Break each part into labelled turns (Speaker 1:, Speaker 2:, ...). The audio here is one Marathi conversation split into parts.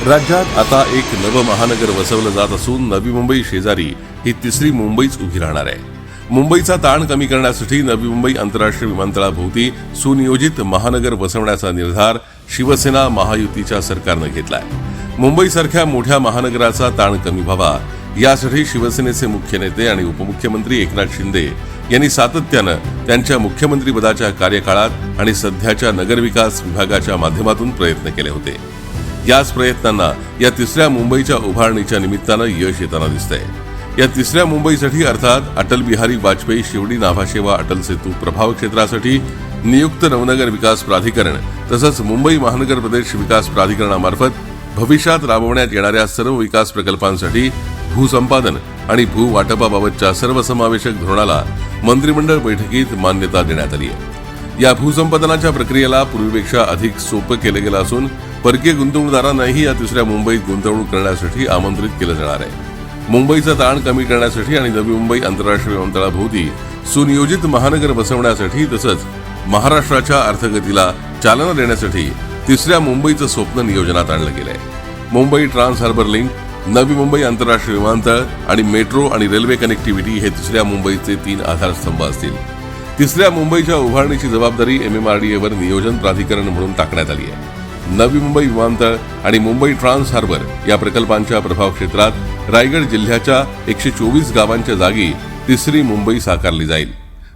Speaker 1: राज्यात आता एक नवं महानगर वसवलं जात असून नवी मुंबई शेजारी ही तिसरी मुंबईच उभी राहणार आहे। मुंबईचा ताण कमी करण्यासाठी नवी मुंबई आंतरराष्ट्रीय विमानतळाभोवती सुनियोजित महानगर वसवण्याचा निर्धार शिवसेना महायुतीच्या सरकारने घेतलाय। मुंबईसारख्या मोठ्या महानगराचा ताण कमी व्हावा यासाठी शिवसेनेचे मुख्य नेते आणि उपमुख्यमंत्री एकनाथ शिंदे यांनी सातत्यानं त्यांच्या मुख्यमंत्रीपदाच्या कार्यकाळात आणि सध्याच्या नगरविकास विभागाच्या माध्यमातून प्रयत्न केले होते। याच प्रयत्नांना या तिसऱ्या मुंबईच्या उभारणीच्या निमित्तानं यश येताना दिसतंय। या तिसऱ्या मुंबईसाठी अर्थात अटल बिहारी वाजपेयी शिवडी नाभासेवा अटल सेतू प्रभाव क्षेत्रासाठी नियुक्त नवनगर विकास प्राधिकरण तसंच मुंबई महानगर प्रदेश विकास प्राधिकरणामार्फत भविष्यात राबवण्यात येणाऱ्या सर्व विकास प्रकल्पांसाठी भूसंपादन आणि भूवाटपाबाबतच्या सर्वसमावेशक धोरणाला मंत्रिमंडळ बैठकीत मान्यता देण्यात आली आहे। या भूसंपादनाच्या प्रक्रियेला पूर्वीपेक्षा अधिक सोपं केलं गेलं असून परकीय गुंतवणूकदारांनाही या तिसऱ्या मुंबईत गुंतवणूक करण्यासाठी आमंत्रित केलं जाणार आहे। मुंबईचा ताण कमी करण्यासाठी आणि नवी मुंबई आंतरराष्ट्रीय विमानतळाभोवती सुनियोजित महानगर बसवण्यासाठी तसंच महाराष्ट्राच्या अर्थगतीला चालना देण्यासाठी तिसऱ्या मुंबईचं स्वप्न नियोजनात आणलं गेलंय। Mumbai trans harbour link, Navi Mumbai आंतरराष्ट्रीय विमानतळ आणि मेट्रो आणि रेल्वे कनेक्टिव्हिटी हे तिसऱ्या मुंबईचे 3 आधारस्तंभ असतील। तिसऱ्या मुंबईच्या उभारणीची जबाबदारी MMRDA वर नियोजन प्राधिकरण म्हणून टाकण्यात आली आहे। नवी मुंबई विमानतळ आणि मुंबई ट्रान्स हार्बर या प्रकल्पांच्या प्रभाव क्षेत्रात रायगड जिल्ह्याच्या 124 गावांच्या जागी तिसरी मुंबई साकारली जाईल।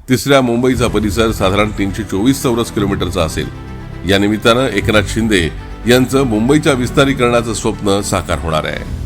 Speaker 1: तिसऱ्या मुंबईचा परिसर साधारण 324 चौरस किलोमीटरचा असेल। या निमित्तानं एकनाथ शिंदे यांचं मुंबईच्या विस्तारीकरणाचं स्वप्न साकार होणार आहे।